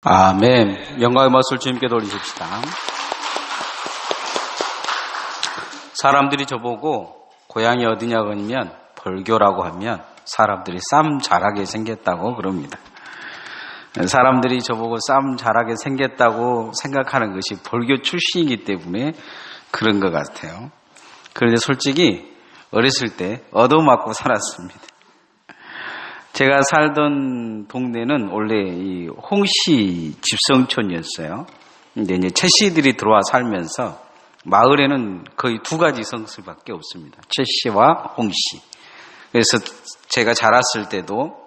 아멘. 영광의 맛을 주님께 돌리십시다. 사람들이 저보고 고향이 어디냐고 하면 벌교라고 하면 사람들이 쌈 잘하게 생겼다고 그럽니다. 사람들이 저보고 쌈 잘하게 생겼다고 생각하는 것이 벌교 출신이기 때문에 그런 것 같아요. 그런데 솔직히 어렸을 때 얻어맞고 살았습니다. 제가 살던 동네는 원래 이 홍씨 집성촌이었어요. 근데 이제 최씨들이 들어와 살면서 마을에는 거의 두 가지 성씨밖에 없습니다. 최씨와 홍씨. 그래서 제가 자랐을 때도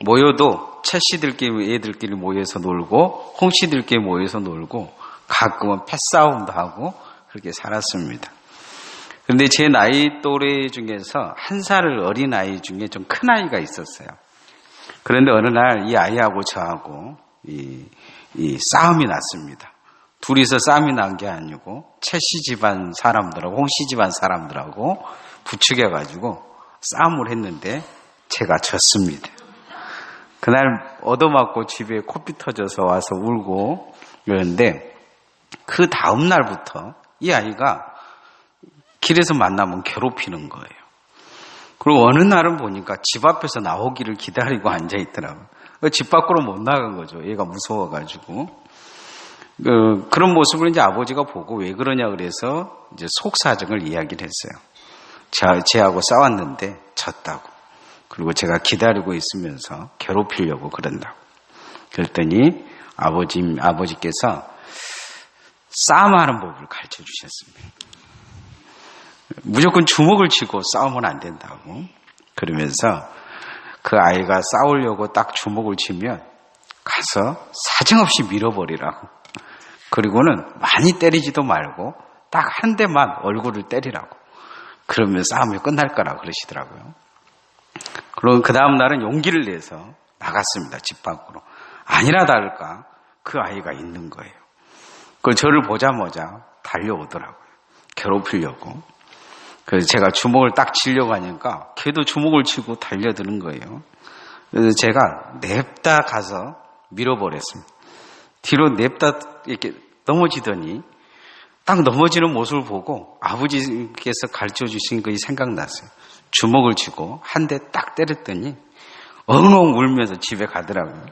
모여도 최씨들끼리 애들끼리 모여서 놀고 홍씨들끼리 모여서 놀고 가끔은 패싸움도 하고 그렇게 살았습니다. 그런데 제 나이 또래 중에서 한 살 어린 아이 중에 좀 큰 아이가 있었어요. 그런데 어느 날 이 아이하고 저하고 이 싸움이 났습니다. 둘이서 싸움이 난 게 아니고 최씨 집안 사람들하고 홍씨 집안 사람들하고 부추겨가지고 싸움을 했는데 제가 졌습니다. 그날 얻어맞고 집에 코피 터져서 와서 울고 그러는데 그 다음 날부터 이 아이가 길에서 만나면 괴롭히는 거예요. 그리고 어느 날은 보니까 집 앞에서 나오기를 기다리고 앉아있더라고요. 집 밖으로 못 나간 거죠. 얘가 무서워가지고. 그런 모습을 이제 아버지가 보고 왜 그러냐 그래서 이제 속사정을 이야기를 했어요. 쟤하고 싸웠는데 졌다고. 그리고 제가 기다리고 있으면서 괴롭히려고 그런다고. 그랬더니 아버지께서 싸움하는 법을 가르쳐 주셨습니다. 무조건 주먹을 치고 싸우면 안 된다고. 그러면서 그 아이가 싸우려고 딱 주먹을 치면 가서 사정없이 밀어버리라고. 그리고는 많이 때리지도 말고 딱 한 대만 얼굴을 때리라고. 그러면 싸움이 끝날 거라고 그러시더라고요. 그럼 그 다음 날은 용기를 내서 나갔습니다. 집 밖으로. 아니나 다를까 그 아이가 있는 거예요. 그걸 저를 보자마자 달려오더라고요. 괴롭히려고. 그래서 제가 주먹을 딱 치려고 하니까 걔도 주먹을 치고 달려드는 거예요. 그래서 제가 냅다 가서 밀어버렸습니다. 뒤로 냅다 이렇게 넘어지더니 딱 넘어지는 모습을 보고 아버지께서 가르쳐 주신 것이 생각났어요. 주먹을 치고 한 대 딱 때렸더니 엉엉 울면서 집에 가더라고요.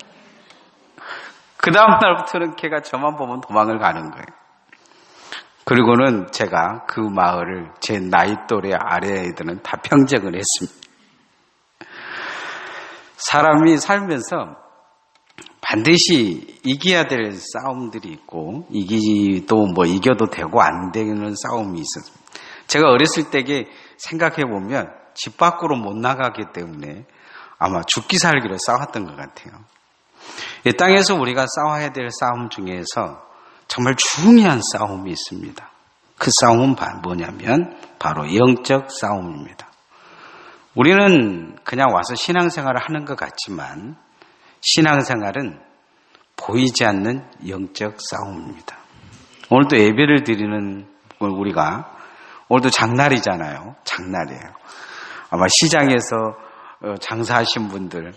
그 다음 날부터는 걔가 저만 보면 도망을 가는 거예요. 그리고는 제가 그 마을을 제 나이 또래 아래 애들은 다 평정을 했습니다. 사람이 살면서 반드시 이겨야 될 싸움들이 있고 이겨도 되고 안 되는 싸움이 있었습니다. 제가 어렸을 때에 생각해 보면 집 밖으로 못 나가기 때문에 아마 죽기 살기로 싸웠던 것 같아요. 이 땅에서 우리가 싸워야 될 싸움 중에서 정말 중요한 싸움이 있습니다. 그 싸움은 뭐냐면 바로 영적 싸움입니다. 우리는 그냥 와서 신앙생활을 하는 것 같지만 신앙생활은 보이지 않는 영적 싸움입니다. 오늘도 예배를 드리는 우리가 오늘도 장날이잖아요. 장날이에요. 아마 시장에서 장사하신 분들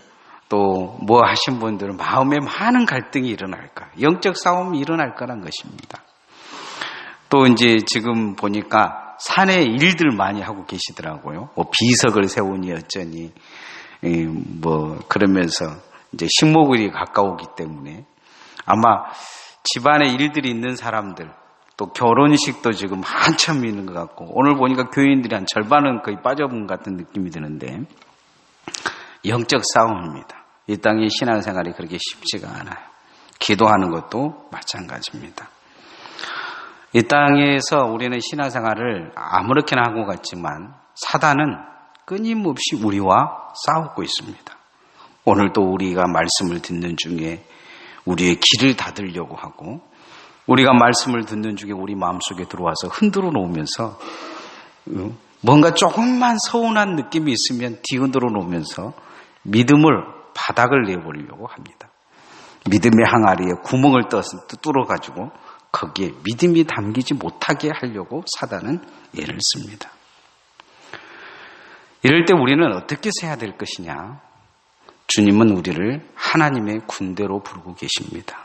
또 뭐 하신 분들은 마음에 많은 갈등이 일어날 거예요. 영적 싸움이 일어날 거란 것입니다. 또 이제 지금 보니까 산에 일들 많이 하고 계시더라고요. 뭐 비석을 세우니 어쩌니 그러면서 이제 식목일이 가까우기 때문에 아마 집안에 일들이 있는 사람들 또 결혼식도 지금 한참 있는 것 같고 오늘 보니까 교인들이 한 절반은 거의 빠져본 것 같은 느낌이 드는데 영적 싸움입니다. 이 땅의 신앙생활이 그렇게 쉽지가 않아요. 기도하는 것도 마찬가지입니다. 이 땅에서 우리는 신앙생활을 아무렇게나 하고 갔지만 사단은 끊임없이 우리와 싸우고 있습니다. 오늘도 우리가 말씀을 듣는 중에 우리의 길을 닫으려고 하고 우리가 말씀을 듣는 중에 우리 마음속에 들어와서 흔들어 놓으면서 뭔가 조금만 서운한 느낌이 있으면 뒤흔들어 놓으면서 믿음을 바닥을 내버리려고 합니다. 믿음의 항아리에 구멍을 뚫어가지고 거기에 믿음이 담기지 못하게 하려고 사단은 애를 씁니다. 이럴 때 우리는 어떻게 해야 될 것이냐? 주님은 우리를 하나님의 군대로 부르고 계십니다.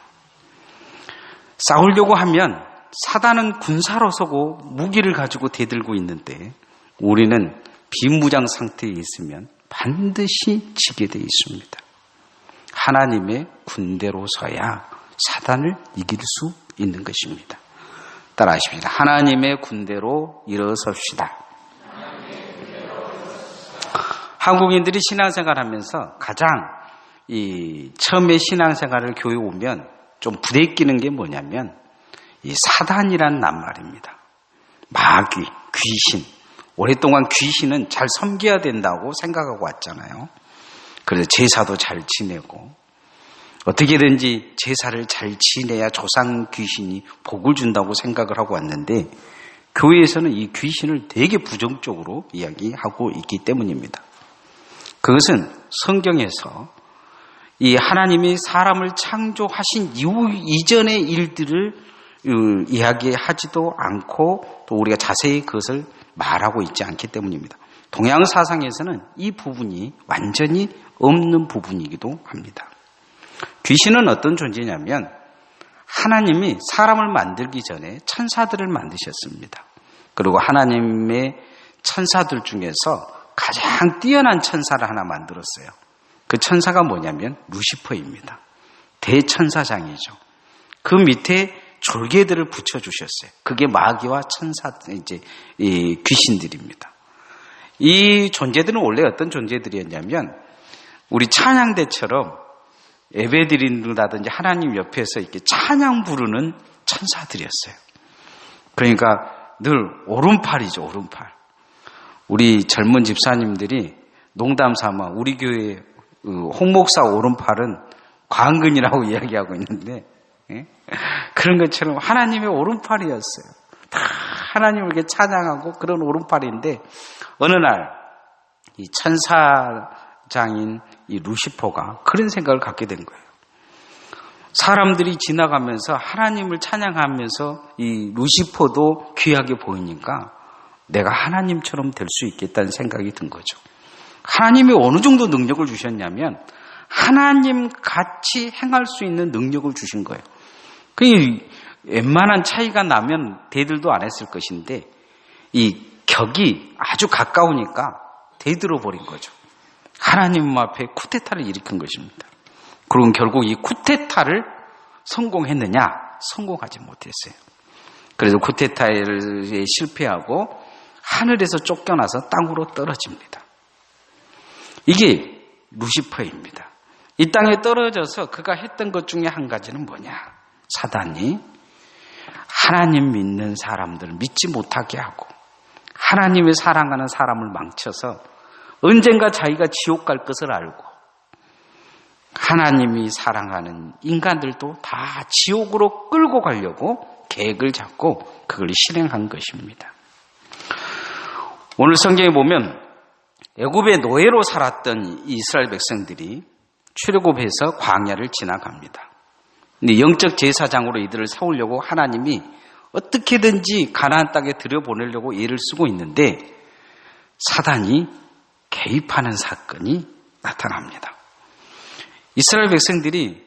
싸우려고 하면 사단은 군사로 서고 무기를 가지고 대들고 있는데 우리는 비무장 상태에 있으면 반드시 지게 되어 있습니다. 하나님의 군대로 서야 사단을 이길 수 있는 것입니다. 따라하십시다. 하나님의 군대로 일어섭시다. 한국인들이 신앙생활하면서 가장 처음에 신앙생활을 교회 오면 좀 부대끼는 게 뭐냐면 이 사단이란 낱말입니다. 마귀, 귀신. 오랫동안 귀신은 잘 섬겨야 된다고 생각하고 왔잖아요. 그래서 제사도 잘 지내고 어떻게든지 제사를 잘 지내야 조상 귀신이 복을 준다고 생각을 하고 왔는데 교회에서는 이 귀신을 되게 부정적으로 이야기하고 있기 때문입니다. 그것은 성경에서 이 하나님이 사람을 창조하신 이후 이전의 일들을 이야기하지도 않고 또 우리가 자세히 그것을 말하고 있지 않기 때문입니다. 동양 사상에서는 이 부분이 완전히 없는 부분이기도 합니다. 귀신은 어떤 존재냐면 하나님이 사람을 만들기 전에 천사들을 만드셨습니다. 그리고 하나님의 천사들 중에서 가장 뛰어난 천사를 하나 만들었어요. 그 천사가 뭐냐면 루시퍼입니다. 대천사장이죠. 그 밑에 졸개들을 붙여주셨어요. 그게 마귀와 천사, 이 귀신들입니다. 이 존재들은 원래 어떤 존재들이었냐면 우리 찬양대처럼 예배드린다든지 하나님 옆에서 이렇게 찬양 부르는 천사들이었어요. 그러니까 늘 오른팔이죠, 오른팔. 우리 젊은 집사님들이 농담 삼아 우리 교회 홍목사 오른팔은 광근이라고 이야기하고 있는데 그런 것처럼 하나님의 오른팔이었어요. 다 하나님을 이렇게 찬양하고 그런 오른팔인데 어느 날 이 천사장인 이 루시퍼가 그런 생각을 갖게 된 거예요. 사람들이 지나가면서 하나님을 찬양하면서 이 루시퍼도 귀하게 보이니까 내가 하나님처럼 될 수 있겠다는 생각이 든 거죠. 하나님이 어느 정도 능력을 주셨냐면 하나님 같이 행할 수 있는 능력을 주신 거예요. 그 웬만한 차이가 나면 대들도 안 했을 것인데 이 격이 아주 가까우니까 대들어 버린 거죠. 하나님 앞에 쿠데타를 일으킨 것입니다. 그럼 결국 이 쿠데타를 성공했느냐? 성공하지 못했어요. 그래서 쿠데타에 실패하고 하늘에서 쫓겨나서 땅으로 떨어집니다. 이게 루시퍼입니다. 이 땅에 떨어져서 그가 했던 것 중에 한 가지는 뭐냐? 사단이 하나님 믿는 사람들을 믿지 못하게 하고 하나님을 사랑하는 사람을 망쳐서 언젠가 자기가 지옥 갈 것을 알고 하나님이 사랑하는 인간들도 다 지옥으로 끌고 가려고 계획을 잡고 그걸 실행한 것입니다. 오늘 성경에 보면 애굽의 노예로 살았던 이스라엘 백성들이 출애굽해서 광야를 지나갑니다. 근데 영적 제사장으로 이들을 세우려고 하나님이 어떻게든지 가나안 땅에 들여보내려고 애를 쓰고 있는데 사단이 개입하는 사건이 나타납니다. 이스라엘 백성들이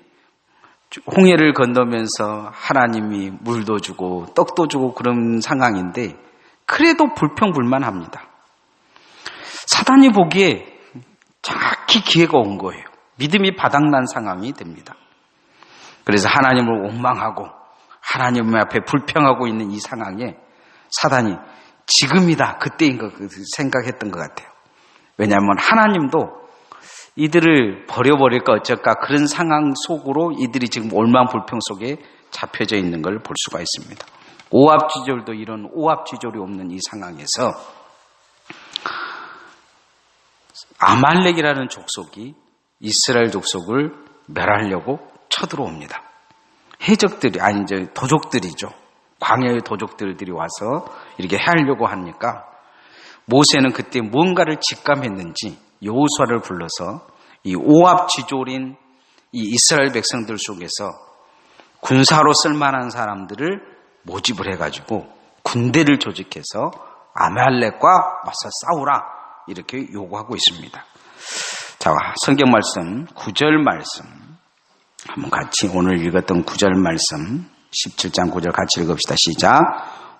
홍해를 건너면서 하나님이 물도 주고 떡도 주고 그런 상황인데 그래도 불평불만합니다. 사단이 보기에 정확히 기회가 온 거예요. 믿음이 바닥난 상황이 됩니다. 그래서 하나님을 원망하고 하나님 앞에 불평하고 있는 이 상황에 사단이 지금이다, 그때인 거 생각했던 것 같아요. 왜냐하면 하나님도 이들을 버려버릴까 어쩔까 그런 상황 속으로 이들이 지금 올만불평 속에 잡혀져 있는 걸 볼 수가 있습니다. 오합지졸도 이런 오합지졸이 없는 이 상황에서 아말렉이라는 족속이 이스라엘 족속을 멸하려고 쳐들어옵니다. 해적들이 도적들이죠. 광야의 도적들이 와서 이렇게 해하려고 하니까 모세는 그때 뭔가를 직감했는지 여호수아를 불러서 이 오합지졸인 이 이스라엘 백성들 속에서 군사로 쓸만한 사람들을 모집을 해가지고 군대를 조직해서 아말렉과 맞서 싸우라 이렇게 요구하고 있습니다. 자, 성경 말씀 9절 말씀 한번 같이 오늘 읽었던 9절 말씀 17장 9절 같이 읽읍시다. 시작.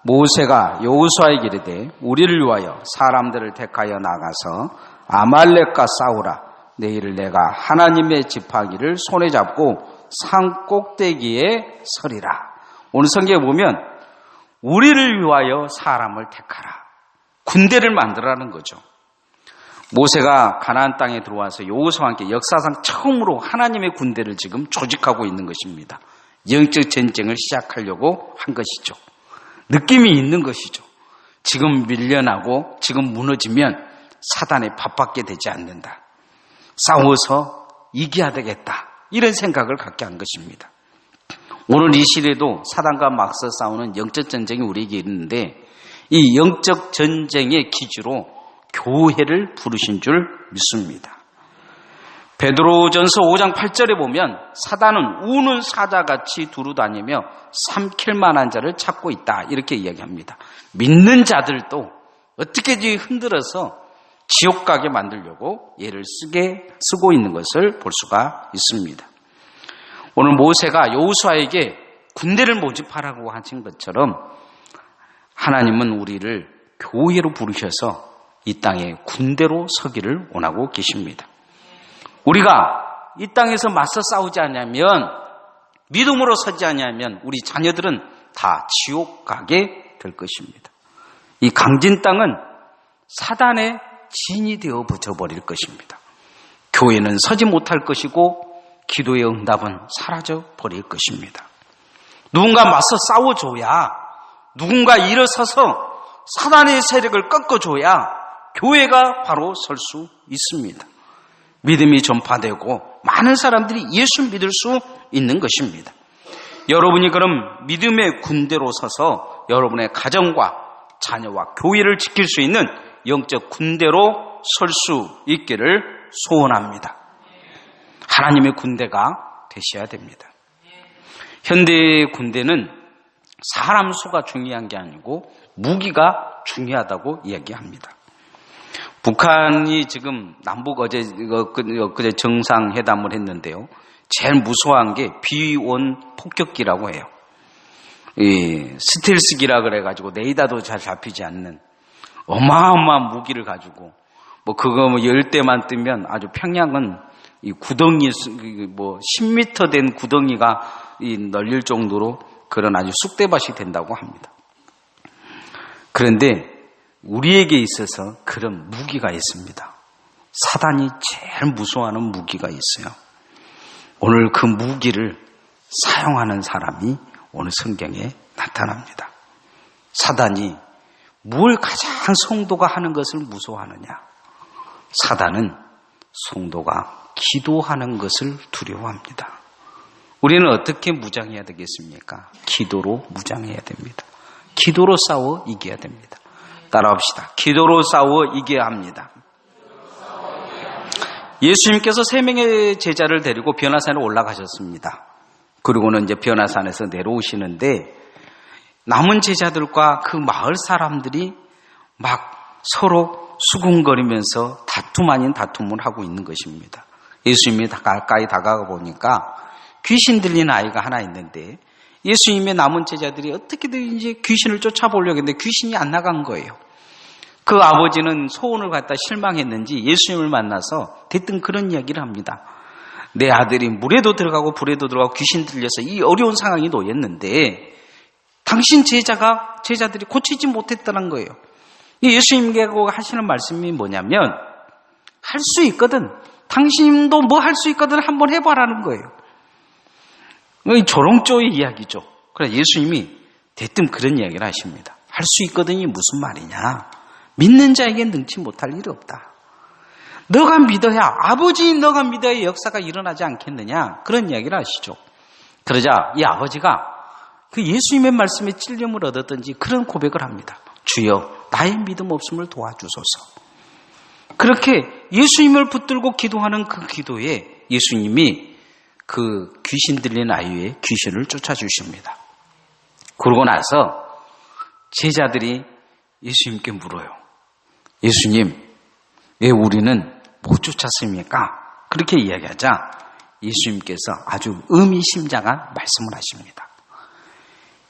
모세가 여호수아에게 이르되 우리를 위하여 사람들을 택하여 나가서 아말렉과 싸우라. 내일 내가 하나님의 지팡이를 손에 잡고 산 꼭대기에 서리라. 오늘 성경에 보면 우리를 위하여 사람을 택하라. 군대를 만들라는 거죠. 모세가 가나안 땅에 들어와서 여호수아와 함께 역사상 처음으로 하나님의 군대를 지금 조직하고 있는 것입니다. 영적 전쟁을 시작하려고 한 것이죠. 느낌이 있는 것이죠. 지금 밀려나고 지금 무너지면 사단에 밥받게 되지 않는다. 싸워서 이겨야 되겠다. 이런 생각을 갖게 한 것입니다. 오늘 이 시대도 사단과 맞서 싸우는 영적 전쟁이 우리에게 있는데 이 영적 전쟁의 기주로 교회를 부르신 줄 믿습니다. 베드로전서 5장 8절에 보면 사단은 우는 사자같이 두루다니며 삼킬 만한 자를 찾고 있다. 이렇게 이야기합니다. 믿는 자들도 어떻게든지 흔들어서 지옥 가게 만들려고 얘를 쓰고 있는 것을 볼 수가 있습니다. 오늘 모세가 여호수아에게 군대를 모집하라고 하신 것처럼 하나님은 우리를 교회로 부르셔서 이 땅에 군대로 서기를 원하고 계십니다. 우리가 이 땅에서 맞서 싸우지 않으면, 믿음으로 서지 않으면 우리 자녀들은 다 지옥 가게 될 것입니다. 이 강진 땅은 사단의 진이 되어 붙어버릴 것입니다. 교회는 서지 못할 것이고 기도의 응답은 사라져 버릴 것입니다. 누군가 맞서 싸워줘야, 누군가 일어서서 사단의 세력을 꺾어줘야 교회가 바로 설 수 있습니다. 믿음이 전파되고 많은 사람들이 예수 믿을 수 있는 것입니다. 여러분이 그럼 믿음의 군대로 서서 여러분의 가정과 자녀와 교회를 지킬 수 있는 영적 군대로 설 수 있기를 소원합니다. 하나님의 군대가 되셔야 됩니다. 현대의 군대는 사람 수가 중요한 게 아니고 무기가 중요하다고 이야기합니다. 북한이 지금 남북 어제 정상회담을 했는데요. 제일 무서워한 게 비원 폭격기라고 해요. 이 스텔스기라 그래가지고 레이더도 잘 잡히지 않는 어마어마한 무기를 가지고 그거 10대만 뜨면 아주 평양은 이 구덩이 10m 된 구덩이가 널릴 정도로 그런 아주 쑥대밭이 된다고 합니다. 그런데 우리에게 있어서 그런 무기가 있습니다. 사단이 제일 무서워하는 무기가 있어요. 오늘 그 무기를 사용하는 사람이 오늘 성경에 나타납니다. 사단이 뭘 가장 성도가 하는 것을 무서워하느냐? 사단은 성도가 기도하는 것을 두려워합니다. 우리는 어떻게 무장해야 되겠습니까? 기도로 무장해야 됩니다. 기도로 싸워 이겨야 됩니다. 따라합시다. 기도로 싸워 이겨야 합니다. 예수님께서 3명의 제자를 데리고 변화산에 올라가셨습니다. 그리고는 이제 변화산에서 내려오시는데 남은 제자들과 그 마을 사람들이 막 서로 수군거리면서 다툼 아닌 다툼을 하고 있는 것입니다. 예수님이 가까이 다가가 보니까 귀신 들린 아이가 하나 있는데 예수님의 남은 제자들이 어떻게든 이제 귀신을 쫓아보려고 했는데 귀신이 안 나간 거예요. 그 아버지는 소원을 갖다 실망했는지 예수님을 만나서 대뜸 그런 이야기를 합니다. 내 아들이 물에도 들어가고 불에도 들어가고 귀신 들려서 이 어려운 상황이 놓였는데 당신 제자들이 고치지 못했다는 거예요. 예수님께 하시는 말씀이 뭐냐면 할 수 있거든. 당신도 뭐 할 수 있거든 한번 해봐라는 거예요. 조롱조의 이야기죠. 그래서 예수님이 대뜸 그런 이야기를 하십니다. 할 수 있거든이 무슨 말이냐. 믿는 자에겐 능치 못할 일이 없다. 너가 믿어야 아버지인 너가 믿어야 역사가 일어나지 않겠느냐. 그런 이야기를 하시죠. 그러자 이 아버지가 그 예수님의 말씀에 찔림을 얻었던지 그런 고백을 합니다. 주여 나의 믿음 없음을 도와주소서. 그렇게 예수님을 붙들고 기도하는 그 기도에 예수님이 그 귀신 들린 아이의 귀신을 쫓아주십니다. 그러고 나서 제자들이 예수님께 물어요. 예수님, 왜 우리는 못 쫓았습니까? 그렇게 이야기하자 예수님께서 아주 의미심장한 말씀을 하십니다.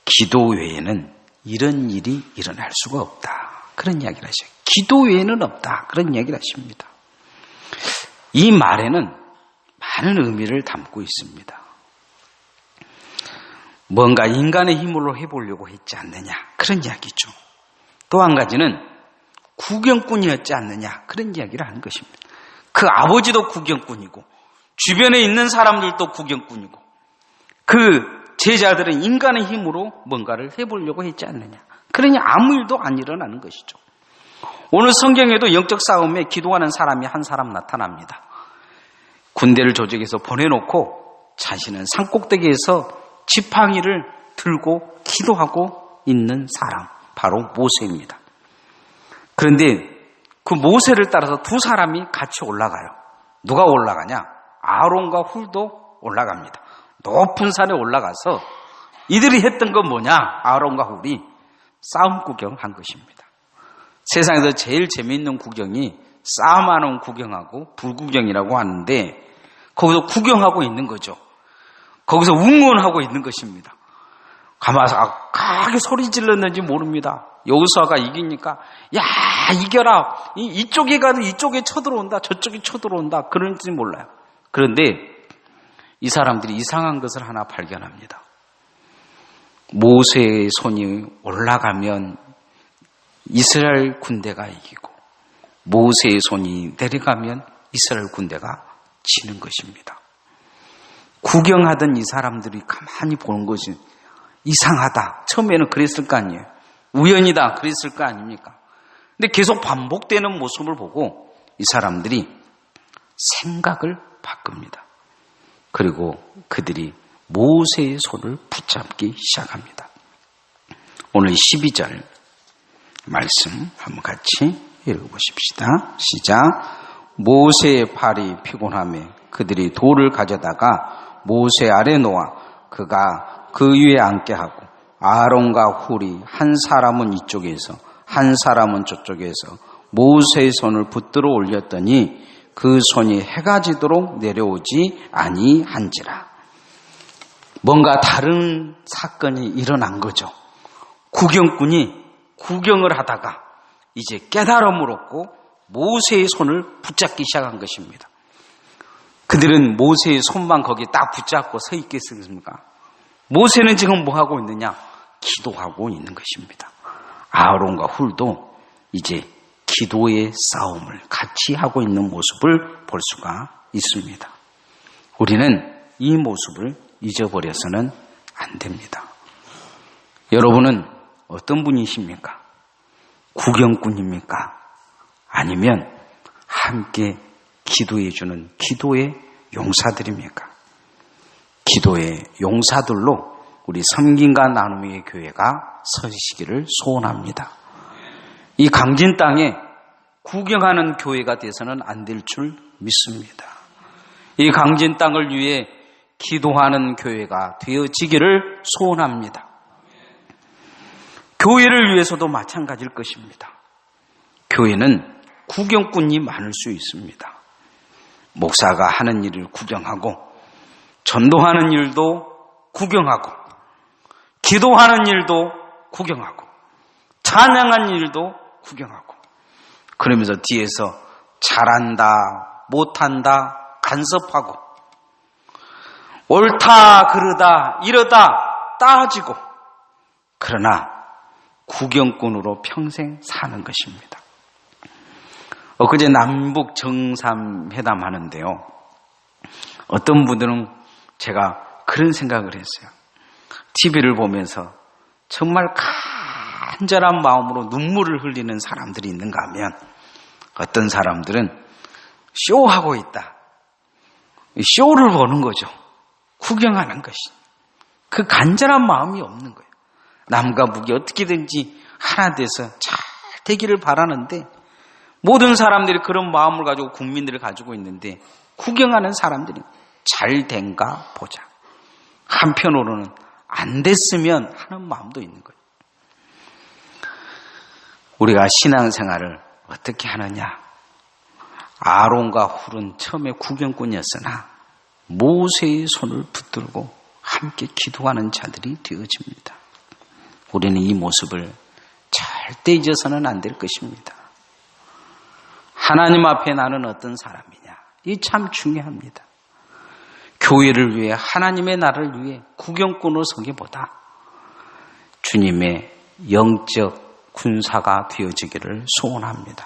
기도 외에는 이런 일이 일어날 수가 없다. 그런 이야기를 하셔요. 기도 외에는 없다. 그런 이야기를 하십니다. 이 말에는 많은 의미를 담고 있습니다. 뭔가 인간의 힘으로 해보려고 했지 않느냐. 그런 이야기죠. 또 한 가지는 구경꾼이었지 않느냐. 그런 이야기를 하는 것입니다. 그 아버지도 구경꾼이고 주변에 있는 사람들도 구경꾼이고 그 제자들은 인간의 힘으로 뭔가를 해보려고 했지 않느냐. 그러니 아무 일도 안 일어나는 것이죠. 오늘 성경에도 영적 싸움에 기도하는 사람이 한 사람 나타납니다. 군대를 조직해서 보내놓고 자신은 산꼭대기에서 지팡이를 들고 기도하고 있는 사람, 바로 모세입니다. 그런데 그 모세를 따라서 두 사람이 같이 올라가요. 누가 올라가냐? 아론과 훌도 올라갑니다. 높은 산에 올라가서 이들이 했던 건 뭐냐? 아론과 훌이 싸움 구경한 것입니다. 세상에서 제일 재미있는 구경이 싸움하는 구경하고 불구경이라고 하는데 거기서 구경하고 있는 거죠. 거기서 응원하고 있는 것입니다. 가마서 강하게 소리 질렀는지 모릅니다. 여호수아가 이기니까 야 이겨라. 이쪽에 가도 이쪽에 쳐들어온다. 저쪽에 쳐들어온다. 그런지 몰라요. 그런데 이 사람들이 이상한 것을 하나 발견합니다. 모세의 손이 올라가면 이스라엘 군대가 이기고 모세의 손이 내려가면 이스라엘 군대가 지는 것입니다. 구경하던 이 사람들이 가만히 보는 것이 이상하다. 처음에는 그랬을 거 아니에요. 우연이다. 그랬을 거 아닙니까? 근데 계속 반복되는 모습을 보고 이 사람들이 생각을 바꿉니다. 그리고 그들이 모세의 손을 붙잡기 시작합니다. 오늘 12절 말씀 한번 같이 읽어보십시다. 시작. 모세의 팔이 피곤하며 그들이 돌을 가져다가 모세 아래 놓아 그가 그 위에 앉게 하고 아론과 훌이 한 사람은 이쪽에서 한 사람은 저쪽에서 모세의 손을 붙들어 올렸더니 그 손이 해가 지도록 내려오지 아니한지라. 뭔가 다른 사건이 일어난 거죠. 구경꾼이 구경을 하다가 이제 깨달음을 얻고 모세의 손을 붙잡기 시작한 것입니다. 그들은 모세의 손만 거기에 딱 붙잡고 서 있겠습니까? 모세는 지금 뭐 하고 있느냐? 기도하고 있는 것입니다. 아론과 훌도 이제 기도의 싸움을 같이 하고 있는 모습을 볼 수가 있습니다. 우리는 이 모습을 잊어버려서는 안 됩니다. 여러분은 어떤 분이십니까? 구경꾼입니까? 아니면 함께 기도해주는 기도의 용사들입니까? 기도의 용사들로 우리 섬김과 나눔의 교회가 서시기를 소원합니다. 이 강진 땅에 구경하는 교회가 돼서는 안 될 줄 믿습니다. 이 강진 땅을 위해 기도하는 교회가 되어지기를 소원합니다. 교회를 위해서도 마찬가지일 것입니다. 교회는 구경꾼이 많을 수 있습니다. 목사가 하는 일을 구경하고 전도하는 일도 구경하고 기도하는 일도 구경하고 찬양하는 일도 구경하고 그러면서 뒤에서 잘한다 못한다 간섭하고 옳다 그르다 이러다 따지고 그러나 구경꾼으로 평생 사는 것입니다. 엊그제 남북 정상회담 하는데요. 어떤 분들은 제가 그런 생각을 했어요. TV를 보면서 정말 간절한 마음으로 눈물을 흘리는 사람들이 있는가 하면 어떤 사람들은 쇼하고 있다. 쇼를 보는 거죠. 구경하는 것이. 그 간절한 마음이 없는 거예요. 남과 북이 어떻게든지 하나 돼서 잘 되기를 바라는데 모든 사람들이 그런 마음을 가지고 국민들을 가지고 있는데 구경하는 사람들이 잘 된가 보자. 한편으로는 안 됐으면 하는 마음도 있는 거예요. 우리가 신앙생활을 어떻게 하느냐. 아론과 훌은 처음에 구경꾼이었으나 모세의 손을 붙들고 함께 기도하는 자들이 되어집니다. 우리는 이 모습을 절대 잊어서는 안 될 것입니다. 하나님 앞에 나는 어떤 사람이냐? 이 참 중요합니다. 교회를 위해, 하나님의 나라를 위해 구경꾼으로 서기보다 주님의 영적 군사가 되어지기를 소원합니다.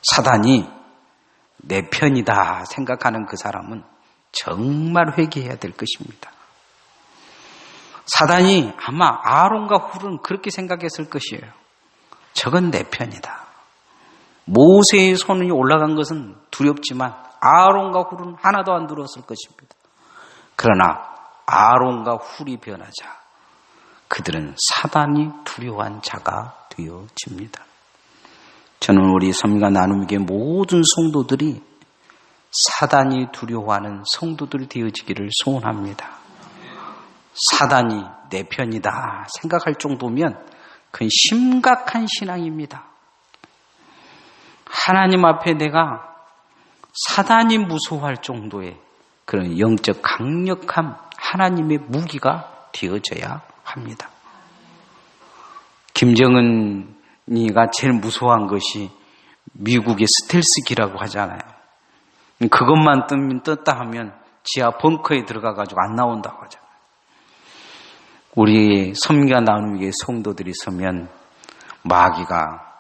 사단이 내 편이다 생각하는 그 사람은 정말 회개해야 될 것입니다. 사단이 아마 아론과 훌은 그렇게 생각했을 것이에요. 저건 내 편이다. 모세의 손이 올라간 것은 두렵지만 아론과 훌은 하나도 안 두려웠을 것입니다. 그러나 아론과 훌이 변하자 그들은 사단이 두려워한 자가 되어집니다. 저는 우리 섬과 나눔교회 모든 성도들이 사단이 두려워하는 성도들이 되어지기를 소원합니다. 사단이 내 편이다 생각할 정도면 그건 심각한 신앙입니다. 하나님 앞에 내가 사단이 무서워할 정도의 그런 영적 강력한 하나님의 무기가 되어져야 합니다. 김정은이가 제일 무서워한 것이 미국의 스텔스기라고 하잖아요. 그것만 떴다 하면 지하 벙커에 들어가가지고 안 나온다고 하잖아요. 우리 섬기와 나눔의 성도들이 서면 마귀가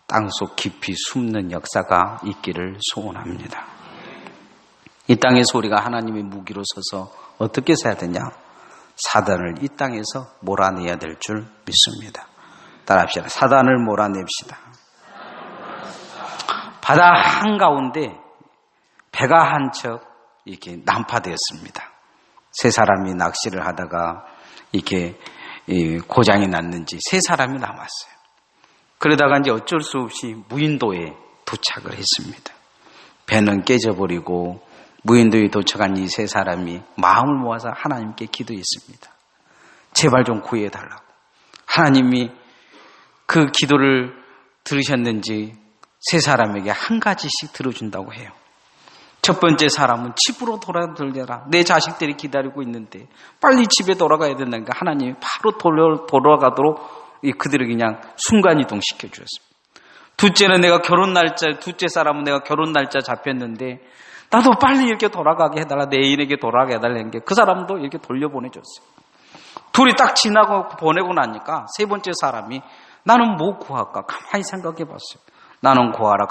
땅속 깊이 숨는 역사가 있기를 소원합니다. 이 땅에서 우리가 하나님의 무기로 서서 어떻게 서야 되냐? 사단을 이 땅에서 몰아내야 될 줄 믿습니다. 따라합시다. 사단을 몰아냅시다. 바다 한가운데 배가 한 척 이렇게 난파되었습니다. 세 사람이 낚시를 하다가 이렇게 고장이 났는지 세 사람이 남았어요. 그러다가 이제 어쩔 수 없이 무인도에 도착을 했습니다. 배는 깨져버리고 무인도에 도착한 이 세 사람이 마음을 모아서 하나님께 기도했습니다. 제발 좀 구해달라고. 하나님이 그 기도를 들으셨는지 세 사람에게 한 가지씩 들어준다고 해요. 첫 번째 사람은 집으로 돌아들려라. 내 자식들이 기다리고 있는데 빨리 집에 돌아가야 된다니까 하나님이 바로 돌아가도록 그들을 그냥 순간이동 시켜주었습니다. 둘째는 내가 결혼 날짜, 둘째 사람은 내가 결혼 날짜 잡혔는데 나도 빨리 이렇게 돌아가게 해달라. 내 애인에게 돌아가게 해달라는 게 그 사람도 이렇게 돌려보내줬어요. 둘이 딱 지나고 보내고 나니까 세 번째 사람이 나는 뭐 구할까? 가만히 생각해 봤어요. 나는 구하라,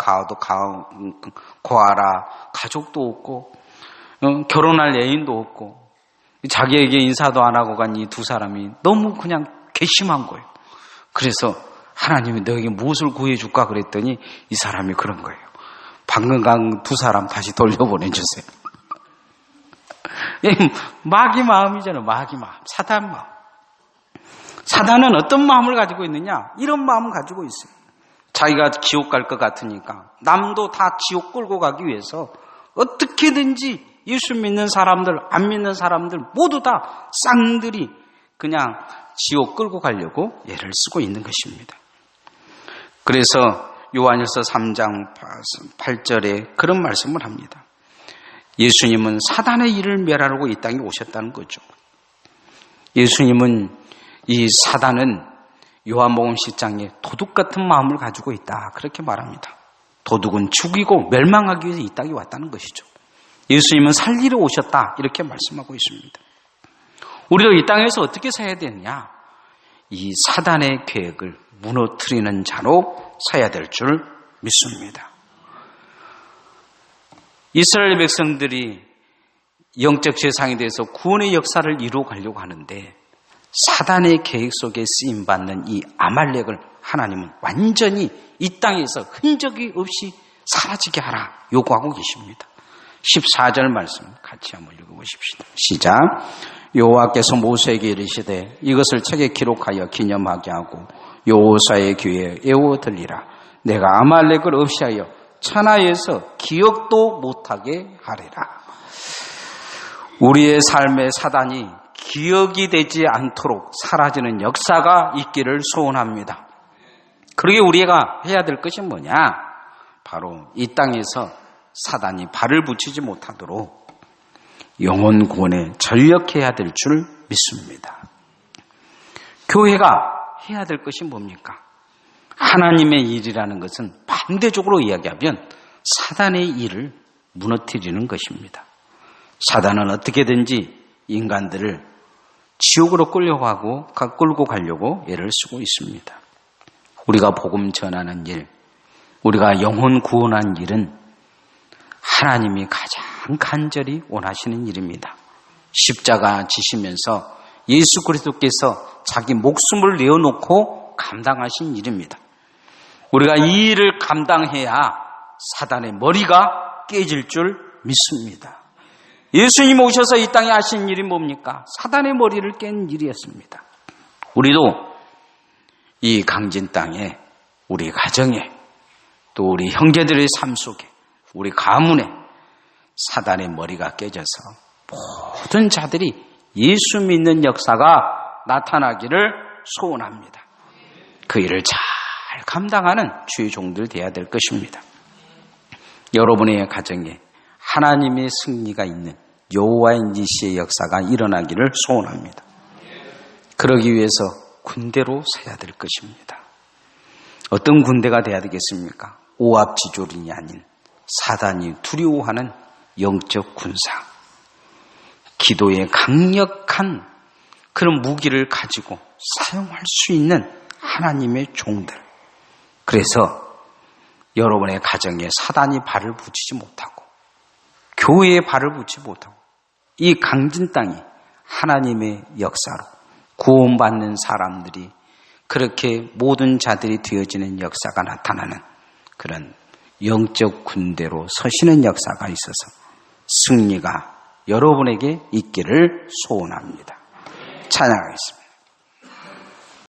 구하라, 가족도 없고, 결혼할 애인도 없고, 자기에게 인사도 안 하고 간 이 두 사람이 너무 그냥 괘씸한 거예요. 그래서 하나님이 너에게 무엇을 구해줄까 그랬더니 이 사람이 그런 거예요. 방금 간 두 사람 다시 돌려보내주세요. 마귀 마음이잖아요. 마귀 마음, 사단 마음. 사단은 어떤 마음을 가지고 있느냐? 이런 마음을 가지고 있어요. 자기가 지옥 갈 것 같으니까 남도 다 지옥 끌고 가기 위해서 어떻게든지 예수 믿는 사람들, 안 믿는 사람들 모두 다 쌍들이 그냥 지옥 끌고 가려고 애를 쓰고 있는 것입니다. 그래서 요한일서 3장 8절에 그런 말씀을 합니다. 예수님은 사단의 일을 멸하려고 이 땅에 오셨다는 거죠. 예수님은 이 사단은 요한복음 10장에 도둑 같은 마음을 가지고 있다. 그렇게 말합니다. 도둑은 죽이고 멸망하기 위해서 이 땅에 왔다는 것이죠. 예수님은 살리러 오셨다. 이렇게 말씀하고 있습니다. 우리도 이 땅에서 어떻게 살아야 되느냐? 이 사단의 계획을 무너뜨리는 자로 서야 될 줄 믿습니다. 이스라엘 백성들이 영적 세상에 대해서 구원의 역사를 이루어 가려고 하는데 사단의 계획 속에 쓰임받는 이 아말렉을 하나님은 완전히 이 땅에서 흔적이 없이 사라지게 하라 요구하고 계십니다. 14절 말씀 같이 한번 읽어보십시다. 시작. 여호와께서 모세에게 이르시되 이것을 책에 기록하여 기념하게 하고 여호사의 귀에 애워 들리라. 내가 아말렉을 없이 하여 천하에서 기억도 못하게 하리라. 우리의 삶의 사단이 기억이 되지 않도록 사라지는 역사가 있기를 소원합니다. 그러게 우리가 해야 될 것이 뭐냐? 바로 이 땅에서 사단이 발을 붙이지 못하도록 영혼 구원에 전력해야 될 줄 믿습니다. 교회가 해야 될 것이 뭡니까? 하나님의 일이라는 것은 반대적으로 이야기하면 사단의 일을 무너뜨리는 것입니다. 사단은 어떻게든지 인간들을 지옥으로 끌고 가려고 애를 쓰고 있습니다. 우리가 복음 전하는 일, 우리가 영혼 구원한 일은 하나님이 가장 간절히 원하시는 일입니다. 십자가 지시면서 예수 그리스도께서 자기 목숨을 내어놓고 감당하신 일입니다. 우리가 이 일을 감당해야 사단의 머리가 깨질 줄 믿습니다. 예수님 오셔서 이 땅에 하신 일이 뭡니까? 사단의 머리를 깬 일이었습니다. 우리도 이 강진 땅에, 우리 가정에, 또 우리 형제들의 삶 속에, 우리 가문에 사단의 머리가 깨져서 모든 자들이 예수 믿는 역사가 나타나기를 소원합니다. 그 일을 잘 감당하는 주의 종들 되어야 될 것입니다. 여러분의 가정에 하나님의 승리가 있는 여호와의 니시의 역사가 일어나기를 소원합니다. 그러기 위해서 군대로 서야 될 것입니다. 어떤 군대가 돼야 되겠습니까? 오합지졸이 아닌 사단이 두려워하는 영적 군사, 기도의 강력한 그런 무기를 가지고 사용할 수 있는 하나님의 종들. 그래서 여러분의 가정에 사단이 발을 붙이지 못하고 교회에 발을 붙이지 못하고 이 강진 땅이 하나님의 역사로 구원받는 사람들이 그렇게 모든 자들이 되어지는 역사가 나타나는 그런 영적 군대로 서시는 역사가 있어서 승리가 여러분에게 있기를 소원합니다. 찬양하겠습니다.